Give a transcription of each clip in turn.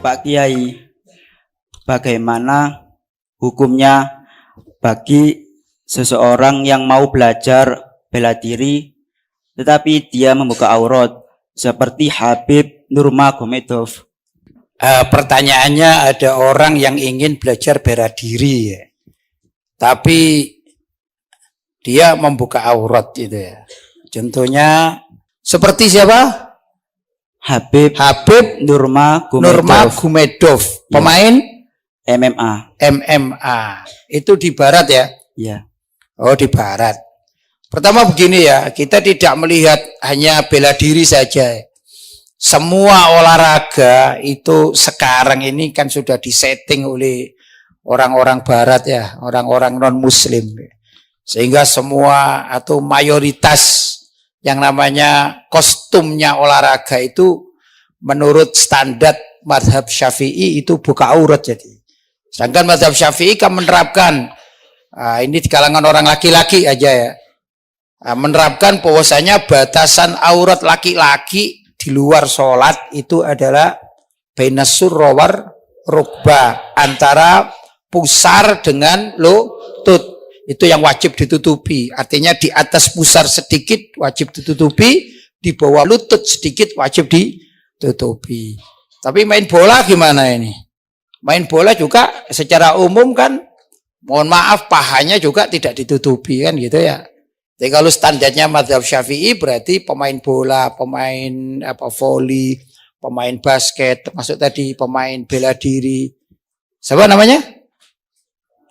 Pak Kiai, bagaimana hukumnya bagi seseorang yang mau belajar bela diri tetapi dia membuka aurat seperti Habib Nurmagomedov? Pertanyaannya, ada orang yang ingin belajar bela diri ya, tapi dia membuka aurat itu ya. Contohnya seperti siapa? Habib Nurmagomedov, pemain MMA. Itu di barat ya? Ya. Oh, di barat. Pertama begini ya, kita tidak melihat hanya bela diri saja. Semua olahraga itu sekarang ini kan sudah disetting oleh orang-orang barat ya, orang-orang non-muslim. Sehingga semua atau mayoritas yang namanya kostumnya olahraga itu menurut standar mazhab Syafi'i itu buka aurat jadi. Sedangkan mazhab Syafi'i kan menerapkan, ini di kalangan orang laki-laki aja ya, menerapkan bahwasanya batasan aurat laki-laki di luar sholat itu adalah bainasur rawar rukbah, antara pusar dengan lutut. Itu yang wajib ditutupi. Artinya di atas pusar sedikit wajib ditutupi, di bawah lutut sedikit wajib ditutupi. Tapi main bola gimana ini? Main bola juga secara umum kan, mohon maaf, pahanya juga tidak ditutupi kan gitu ya. Jadi kalau standarnya mazhab Syafi'i berarti pemain bola, pemain voli, pemain basket, termasuk tadi pemain bela diri. Siapa namanya?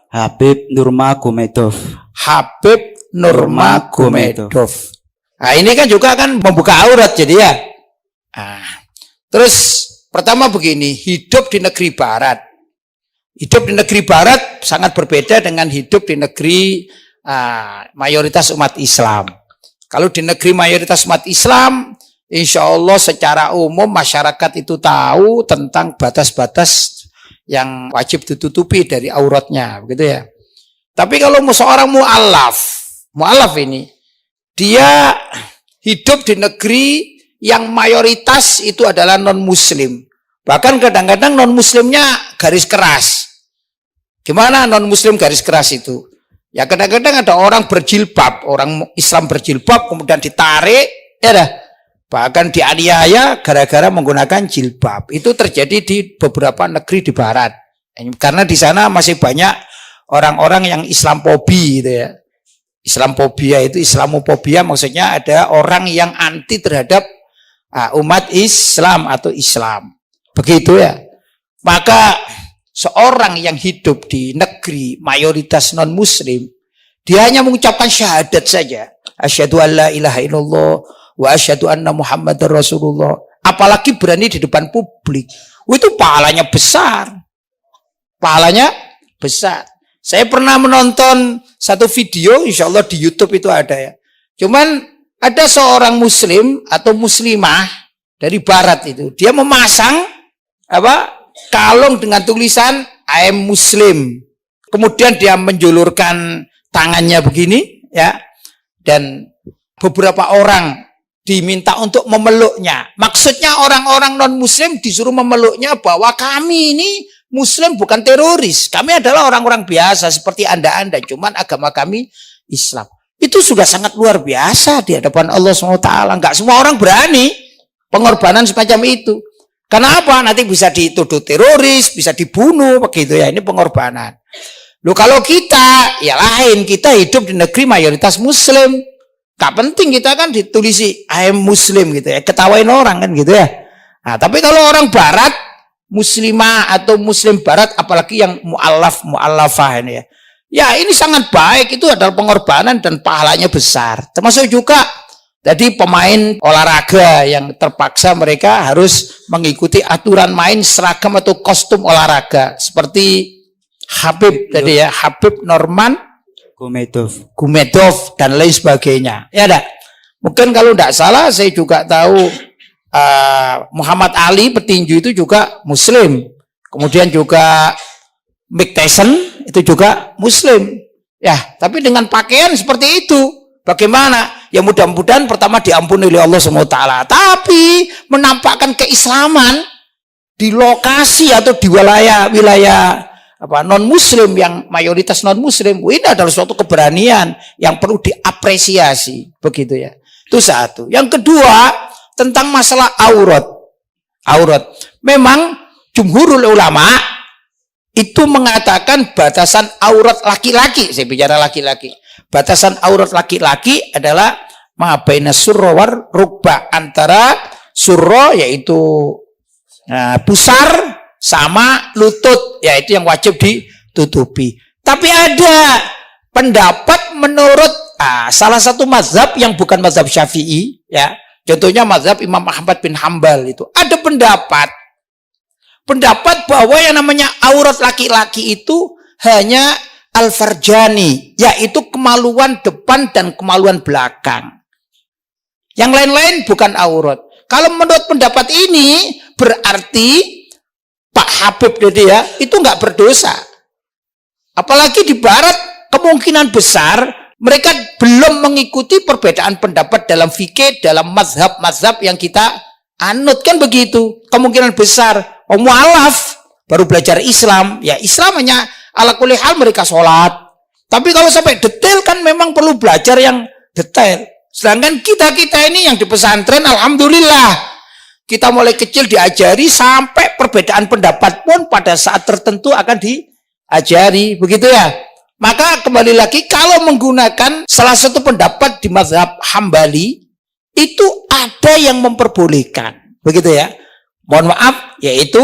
Habib Nurmagomedov. Nah, ini kan juga kan membuka aurat jadi ya. Terus pertama begini, hidup di negeri barat. Hidup di negeri barat sangat berbeda dengan hidup di negeri mayoritas umat Islam. Kalau di negeri mayoritas umat Islam, insya Allah secara umum masyarakat itu tahu tentang batas-batas yang wajib ditutupi dari auratnya, begitu ya. Tapi kalau seorang mu'alaf ini, dia hidup di negeri yang mayoritas itu adalah non-muslim. Bahkan kadang-kadang non-muslimnya garis keras. Gimana non-muslim garis keras itu? Ya kadang-kadang ada orang berjilbab, orang Islam berjilbab kemudian ditarik, ya dah. Bahkan dianiaya gara-gara menggunakan jilbab. Itu terjadi di beberapa negeri di barat. Karena di sana masih banyak orang-orang yang Islamofobi gitu ya. Islamofobia itu, Islamofobia maksudnya ada orang yang anti terhadap umat Islam atau Islam. Begitu ya. Maka seorang yang hidup di negeri mayoritas non-muslim, dia hanya mengucapkan syahadat saja. Asyhadu an la ilaha illallah wa asyhadu anna Muhammadar Rasulullah. Apalagi berani di depan publik. Itu pahalanya besar. Pahalanya besar. Saya pernah menonton satu video, insya Allah di YouTube itu ada ya. Cuman ada seorang muslim atau muslimah dari barat itu. Dia memasang kalung dengan tulisan I am Muslim. Kemudian dia menjulurkan tangannya begini ya. Dan beberapa orang diminta untuk memeluknya. Maksudnya orang-orang non-muslim disuruh memeluknya bahwa kami ini muslim bukan teroris. Kami adalah orang-orang biasa seperti Anda-Anda. Cuman agama kami Islam. Itu sudah sangat luar biasa di hadapan Allah SWT. Enggak semua orang berani pengorbanan semacam itu. Kenapa? Nanti bisa dituduh teroris, bisa dibunuh, begitu ya. Ini pengorbanan. Loh kalau kita, ya lain. Kita hidup di negeri mayoritas muslim. Gak penting kita kan ditulisi I am Muslim gitu ya, ketawain orang kan gitu ya. Nah, tapi kalau orang barat, muslimah atau muslim barat, apalagi yang mu'allafah ini ya. Ya ini sangat baik, itu adalah pengorbanan dan pahalanya besar. Termasuk juga jadi pemain olahraga yang terpaksa mereka harus mengikuti aturan main seragam atau kostum olahraga. Seperti Habib tadi ya, Habib Nurmagomedov dan lain sebagainya. Ya enggak? Mungkin kalau tidak salah saya juga tahu Muhammad Ali petinju itu juga muslim. Kemudian juga Mike Tyson itu juga muslim. Ya, tapi dengan pakaian seperti itu bagaimana? Ya mudah-mudahan pertama diampuni oleh Allah SWT. Tapi menampakkan keislaman di lokasi atau di wilayah apa non muslim yang mayoritas non muslim, ini adalah suatu keberanian yang perlu diapresiasi, begitu ya. Itu satu. Yang kedua, tentang masalah aurat. Memang jumhurul ulama itu mengatakan batasan aurat laki-laki, saya bicara laki-laki. Batasan aurat laki-laki adalah ma baina surra war rukba, antara surra yaitu pusar sama lutut, yaitu yang wajib ditutupi. Tapi ada pendapat menurut salah satu mazhab yang bukan mazhab Syafi'i, ya. Contohnya mazhab Imam Ahmad bin Hambal itu. Ada pendapat bahwa yang namanya aurat laki-laki itu hanya al-farjani, yaitu kemaluan depan dan kemaluan belakang. Yang lain-lain bukan aurat. Kalau menurut pendapat ini berarti Pak Habib tadi ya, itu nggak berdosa. Apalagi di barat kemungkinan besar mereka belum mengikuti perbedaan pendapat dalam fikih, dalam mazhab-mazhab yang kita anut, kan begitu. Kemungkinan besar mualaf baru belajar Islam, ya Islam hanya ala kulli hal mereka sholat. Tapi kalau sampai detail kan memang perlu belajar yang detail. Sedangkan kita ini yang di pesantren, alhamdulillah kita mulai kecil diajari sampai perbedaan pendapat pun pada saat tertentu akan diajari, begitu ya. Maka kembali lagi, kalau menggunakan salah satu pendapat di mazhab Hambali, itu ada yang memperbolehkan, begitu ya. Mohon maaf, yaitu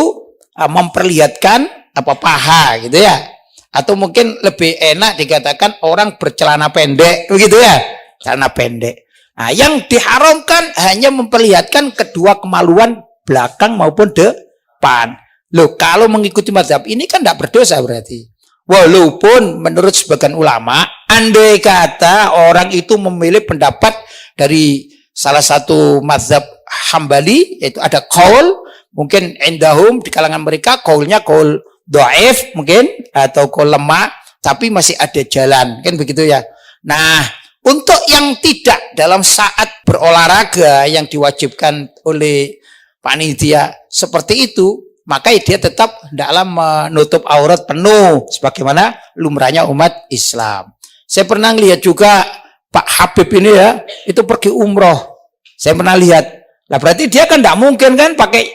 memperlihatkan paha, gitu ya. Atau mungkin lebih enak dikatakan orang bercelana pendek, begitu ya. Celana pendek. Nah, yang diharamkan hanya memperlihatkan kedua kemaluan belakang maupun depan. Loh, kalau mengikuti mazhab ini kan tidak berdosa berarti. Walaupun menurut sebagian ulama, andai kata orang itu memilih pendapat dari salah satu mazhab Hambali, yaitu ada qaul, mungkin indahum di kalangan mereka qaulnya qaul dhaif mungkin, atau qaul lemah, tapi masih ada jalan, kan begitu ya. Nah, untuk yang tidak dalam saat berolahraga yang diwajibkan oleh panitia seperti itu, maka dia tetap hendaklah menutup aurat penuh sebagaimana lumrahnya umat Islam. Saya pernah lihat juga Pak Habib ini ya, itu pergi umroh. Saya pernah lihat. Lah berarti dia kan tidak mungkin kan pakai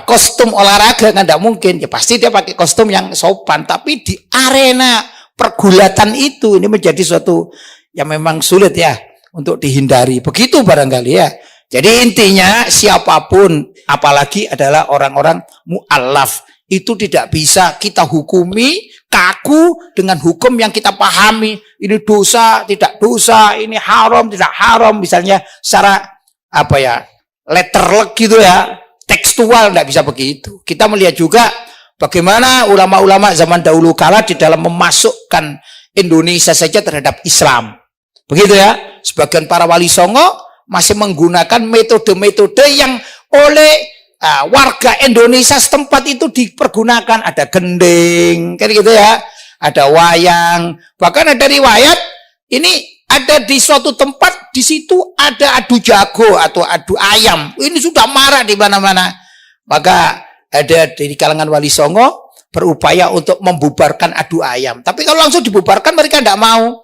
kostum olahraga, kan tidak mungkin. Ya pasti dia pakai kostum yang sopan, tapi di arena pergulatan itu ini menjadi suatu yang memang sulit ya untuk dihindari. Begitu barangkali ya. Jadi intinya siapapun, apalagi adalah orang-orang mu'allaf, itu tidak bisa kita hukumi kaku dengan hukum yang kita pahami. Ini dosa, tidak dosa, ini haram, tidak haram. Misalnya secara letterlek gitu ya, tekstual, tidak bisa begitu. Kita melihat juga bagaimana ulama-ulama zaman dahulu kala di dalam memasukkan Indonesia saja terhadap Islam. Begitu ya, sebagian para wali songo masih menggunakan metode-metode yang oleh warga Indonesia setempat itu dipergunakan. Ada gending, kan gitu ya, ada wayang, bahkan ada riwayat ini ada di suatu tempat, di situ ada adu jago atau adu ayam. Ini sudah marak di mana-mana. Maka ada di kalangan wali songo berupaya untuk membubarkan adu ayam. Tapi kalau langsung dibubarkan mereka tidak mau.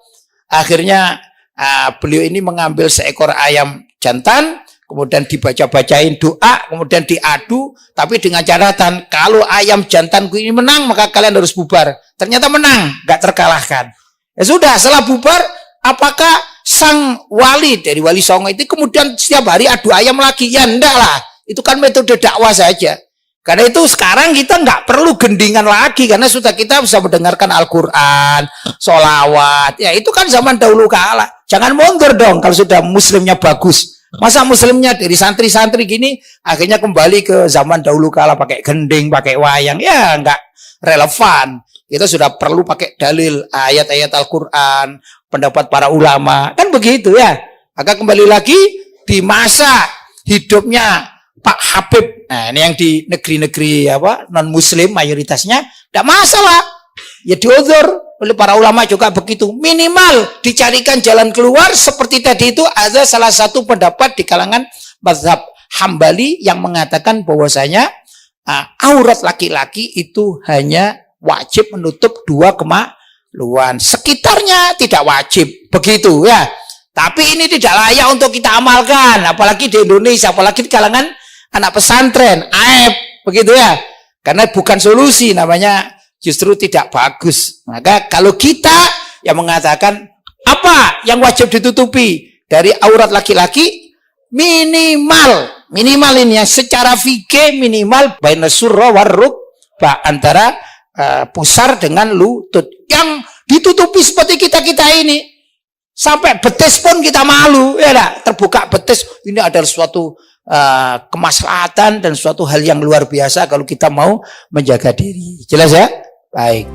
Akhirnya beliau ini mengambil seekor ayam jantan, kemudian dibaca-bacain doa, kemudian diadu, tapi dengan catatan kalau ayam jantanku ini menang maka kalian harus bubar. Ternyata menang, nggak terkalahkan. Ya sudah, setelah bubar, apakah sang wali dari wali songo itu kemudian setiap hari adu ayam lagi? Ya enggak lah, itu kan metode dakwah saja. Karena itu sekarang kita nggak perlu gendingan lagi, karena sudah kita bisa mendengarkan Al-Quran, sholawat. Ya itu kan zaman dahulu kala. Jangan mundur dong kalau sudah muslimnya bagus. Masa muslimnya dari santri-santri gini, akhirnya kembali ke zaman dahulu kala pakai gending, pakai wayang. Ya nggak relevan. Kita sudah perlu pakai dalil ayat-ayat Al-Quran, pendapat para ulama. Kan begitu ya. Maka kembali lagi di masa hidupnya Pak Habib, nah ini yang di negeri-negeri non muslim mayoritasnya, tidak masalah, ya diuzur oleh para ulama juga begitu. Minimal dicarikan jalan keluar. Seperti tadi itu ada salah satu pendapat di kalangan mazhab Hambali yang mengatakan bahwasanya aurat laki-laki itu hanya wajib menutup 2 kemaluan. Sekitarnya tidak wajib, begitu ya. Tapi ini tidak layak untuk kita amalkan, apalagi di Indonesia, apalagi di kalangan anak pesantren, aib, begitu ya. Karena bukan solusi, namanya justru tidak bagus. Maka kalau kita yang mengatakan apa yang wajib ditutupi dari aurat laki-laki, minimal ini yang secara fikih minimal baina surra warrukbah, antara pusar dengan lutut. Yang ditutupi seperti kita ini, sampai betis pun kita malu, ya tak? Terbuka betis, ini adalah suatu kemaslahatan dan suatu hal yang luar biasa kalau kita mau menjaga diri. Jelas ya? Baik.